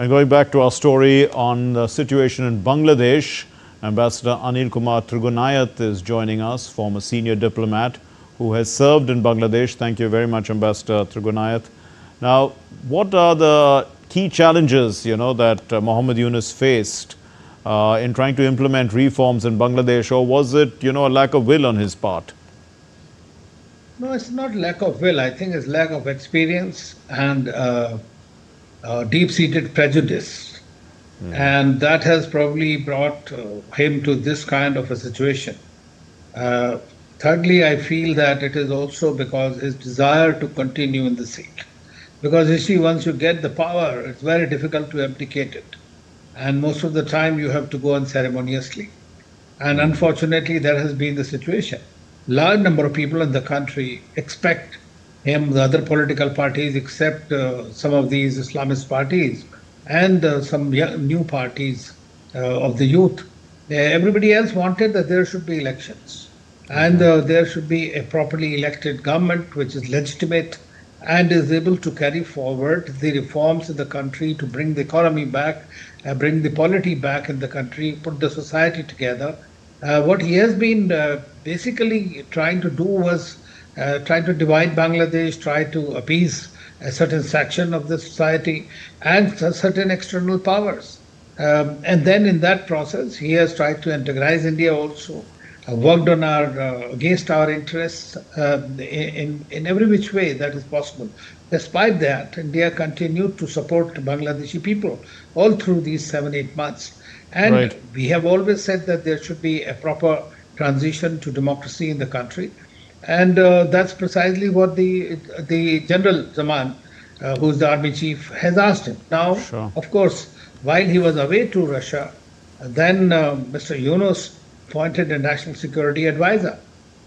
And going back to our story on the situation in Bangladesh, Ambassador Anil Kumar Trigunayat is joining us, former senior diplomat who has served in Bangladesh. Thank you very much, Ambassador Trigunayat. Now, what are the key challenges, that Mohammed Yunus faced in trying to implement reforms in Bangladesh, or was it, a lack of will on his part? No, it's not lack of will. I think it's lack of experience and deep-seated prejudice. And that has probably brought him to this kind of a situation. Thirdly, I feel that it is also because his desire to continue in the seat. Because you see, once you get the power, it's very difficult to abdicate it. And most of the time you have to go unceremoniously. And unfortunately, that has been the situation. Large number of people in the country expect him, the other political parties, except some of these Islamist parties and some new parties of the youth. Everybody else wanted that there should be elections. And there should be a properly elected government which is legitimate and is able to carry forward the reforms in the country to bring the economy back, bring the polity back in the country, put the society together. What he has been basically trying to do was try to divide Bangladesh, try to appease a certain section of the society and certain external powers. And then in that process, he has tried to integrate India also, worked on against our interests in every which way that is possible. Despite that, India continued to support Bangladeshi people all through these 7-8 months. And we have always said that there should be a proper transition to democracy in the country. And that's precisely what the General Zaman, who's the army chief, has asked him. Now, of course, while he was away to Russia, then Mr. Yunus appointed a national security advisor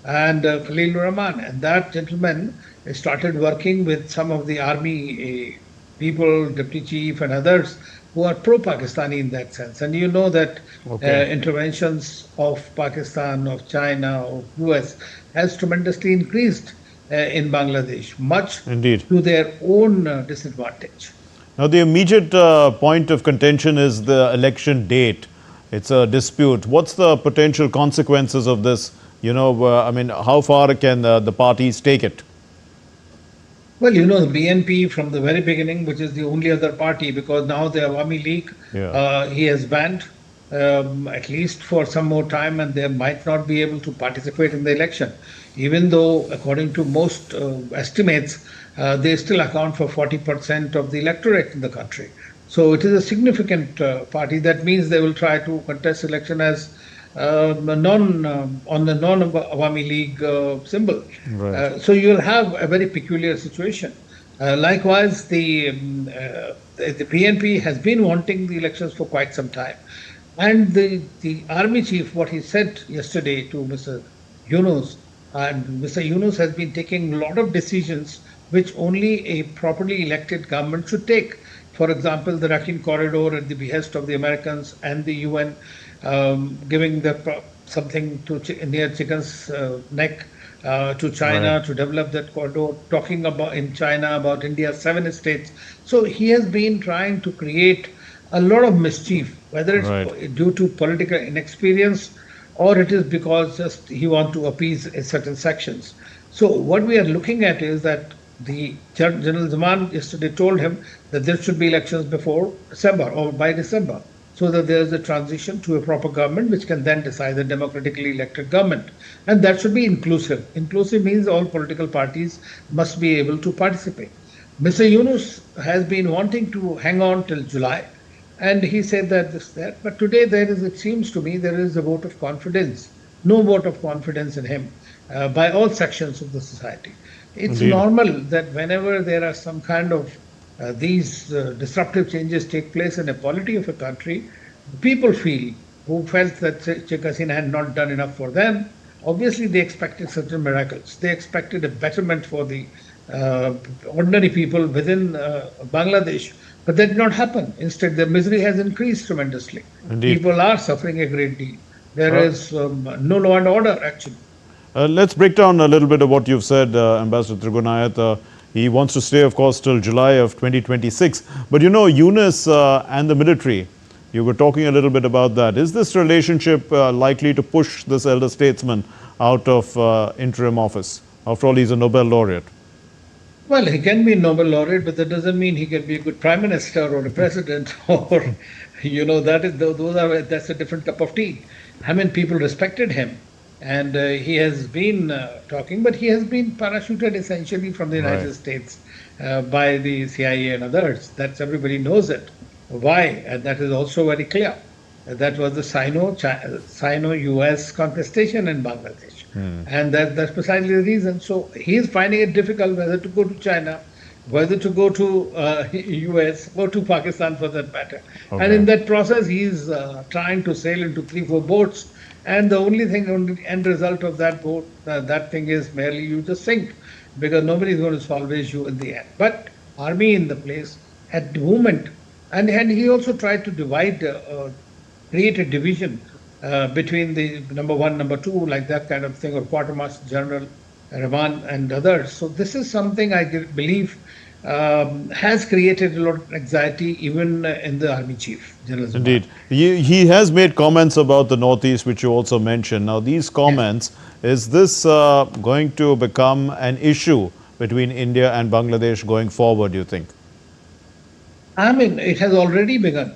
and Khalil Rahman. And that gentleman started working with some of the army people, deputy chief and others who are pro-Pakistani in that sense. And you know that interventions of Pakistan, of China, of US has tremendously increased in Bangladesh, much to their own disadvantage. Now, the immediate point of contention is the election date. It's a dispute. What's the potential consequences of this? I mean, how far can the parties take it? Well, the BNP from the very beginning, which is the only other party, because now the Awami League, he has banned at least for some more time, and they might not be able to participate in the election, even though according to most estimates, they still account for 40% of the electorate in the country. So it is a significant party. That means they will try to contest election as on the non-Awami League symbol. So you'll have a very peculiar situation. Likewise, the BNP has been wanting the elections for quite some time. And the army chief, what he said yesterday to Mr. Yunus, and Mr. Yunus has been taking a lot of decisions which only a properly elected government should take. For example, the Rakhine corridor at the behest of the Americans and the UN, giving something to near Chicken's neck to China to develop that corridor, talking about in China about India's 7 states. So he has been trying to create a lot of mischief, whether it's due to political inexperience or it is because just he wants to appease certain sections. So what we are looking at is that the General Zaman yesterday told him that there should be elections before December or by December, so that there is a transition to a proper government which can then decide the democratically elected government. And that should be inclusive. Inclusive means all political parties must be able to participate. Mr. Yunus has been wanting to hang on till July, and he said that but today it seems to me there is a vote of confidence, no vote of confidence in him by all sections of the society. It's normal that whenever there are some kind of these disruptive changes take place in a polity of a country, people who felt that Sheikh Hasina had not done enough for them, obviously they expected certain miracles. They expected a betterment for the ordinary people within Bangladesh, but that did not happen. Instead, the misery has increased tremendously. People are suffering a great deal. There is no law and order, actually. Let's break down a little bit of what you've said, Ambassador Trigunayat. He wants to stay, of course, till July of 2026. But you know, Yunus and the military, you were talking a little bit about that. Is this relationship likely to push this elder statesman out of interim office? After all, he's a Nobel laureate. Well, he can be Nobel laureate, but that doesn't mean he can be a good prime minister or a president or, that's a different cup of tea. I mean, people respected him, and he has been talking, but he has been parachuted essentially from the United States by the CIA and others. That's everybody knows it. Why? And that is also very clear. That was the Sino-US contestation in Bangladesh. And that's precisely the reason. So he is finding it difficult whether to go to China, whether to go to US or to Pakistan for that matter. And in that process, he's trying to sail into 3-4 boats. And the only end result of that boat, that thing is merely you just sink, because nobody is going to solve the issue in the end. But army in the place at the moment, and he also tried to create a division between the number 1, number 2, like that kind of thing, or Quartermaster General Rahman and others. So this is something I believe has created a lot of anxiety even in the Army Chief, General. Indeed. He has made comments about the Northeast, which you also mentioned. Now, these comments, is this going to become an issue between India and Bangladesh going forward, do you think? I mean, it has already begun,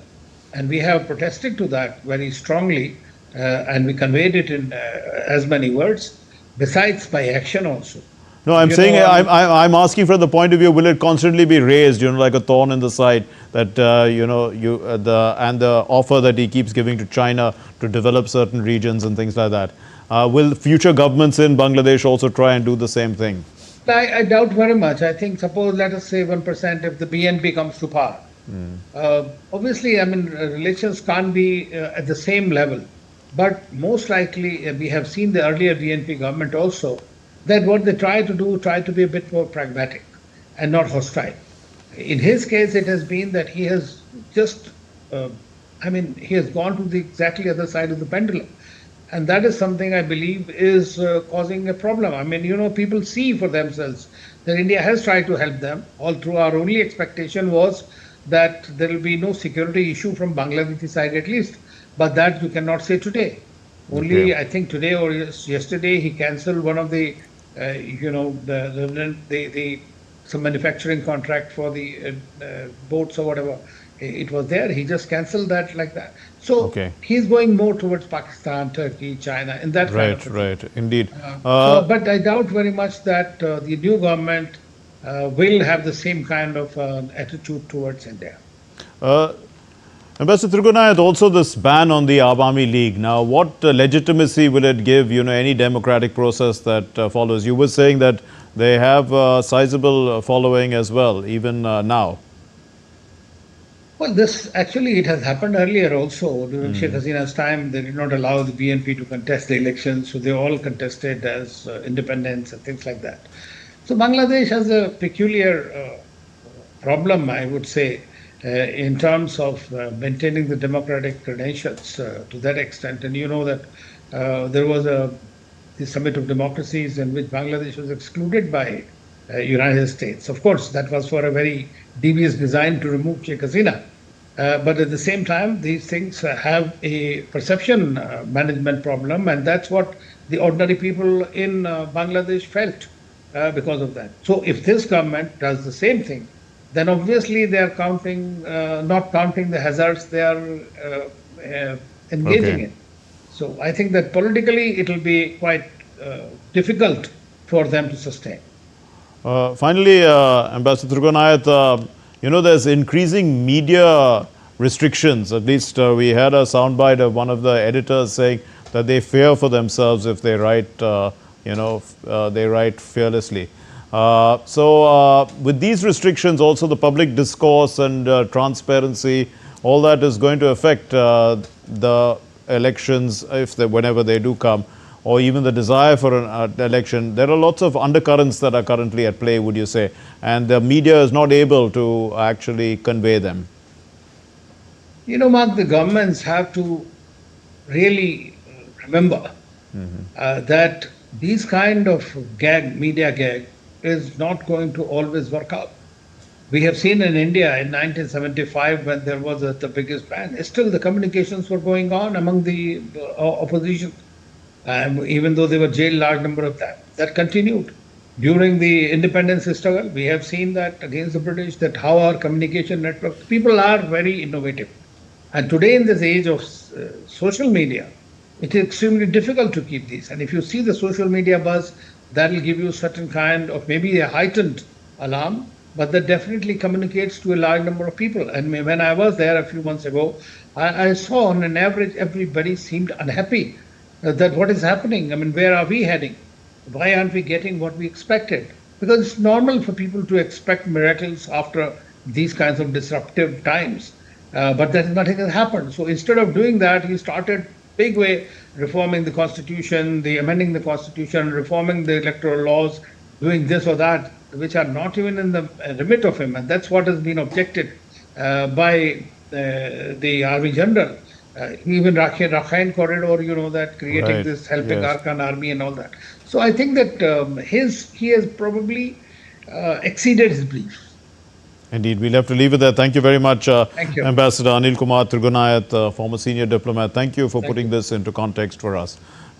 and we have protested to that very strongly, and we conveyed it in as many words, besides by action also. No, I'm I'm asking from the point of view, will it constantly be raised, like a thorn in the side, that, the offer that he keeps giving to China to develop certain regions and things like that. Will future governments in Bangladesh also try and do the same thing? I doubt very much. I think, suppose, let us say 1% if the BNP comes to power. Obviously, I mean, relations can't be at the same level. But most likely, we have seen the earlier DNP government also, that what they try to be a bit more pragmatic and not hostile. In his case, it has been that he has just, he has gone to the exactly other side of the pendulum. And that is something I believe is causing a problem. I mean, people see for themselves that India has tried to help them. All through, our only expectation was that there will be no security issue from Bangladeshi side at least. But that you cannot say today. Only, I think today or yesterday, he cancelled one of the, some manufacturing contract for the boats or whatever. It was there. He just cancelled that like that. So he's going more towards Pakistan, Turkey, China, in that kind of thing. Right, indeed. But I doubt very much that the new government will have the same kind of attitude towards India. Ambassador Thirgunayat, also this ban on the Awami League. Now, what legitimacy will it give, any democratic process that follows? You were saying that they have a sizable following as well, even now. Well, it has happened earlier also. During Sheikh Hasina's time, they did not allow the BNP to contest the elections, so they all contested as independents and things like that. So Bangladesh has a peculiar problem, I would say, in terms of maintaining the democratic credentials to that extent. And you know that there was the Summit of Democracies in which Bangladesh was excluded by United States. Of course, that was for a very devious design to remove Sheikh Hasina. But at the same time, these things have a perception management problem, and that's what the ordinary people in Bangladesh felt because of that. So if this government does the same thing, then obviously they are not counting the hazards they are engaging in. So I think that politically it will be quite difficult for them to sustain. Finally, Ambassador Thirgunayat, there's increasing media restrictions. At least we had a soundbite of one of the editors saying that they fear for themselves if they write, they write fearlessly. So with these restrictions, also the public discourse and transparency, all that is going to affect the elections whenever they do come, or even the desire for an election. There are lots of undercurrents that are currently at play, would you say, and the media is not able to actually convey them. Mark, the governments have to really remember that these kind of media gag is not going to always work out. We have seen in India in 1975 when there was the biggest ban, still the communications were going on among the opposition, even though they were jailed, large number of them. That continued. During the independence struggle, we have seen that against the British, that how our communication networks, people are very innovative. And today in this age of social media, it is extremely difficult to keep these. And if you see the social media buzz, that will give you certain kind of maybe a heightened alarm, but that definitely communicates to a large number of people. And when I was there a few months ago, I saw on an average, everybody seemed unhappy that what is happening? I mean, where are we heading? Why aren't we getting what we expected? Because it's normal for people to expect miracles after these kinds of disruptive times. But that nothing has happened. So instead of doing that, he started big way reforming the constitution, amending the constitution, reforming the electoral laws, doing this or that, which are not even in the remit of him. And that's what has been objected by the Army General. Even Rakhine corridor, you know, that creating this helping Arkan army and all that. So I think that he has probably exceeded his brief. Indeed, we'll have to leave it there. Thank you very much, Thank you. Ambassador Anil Kumar Trigunayat, former senior diplomat. Thank you for putting this into context for us.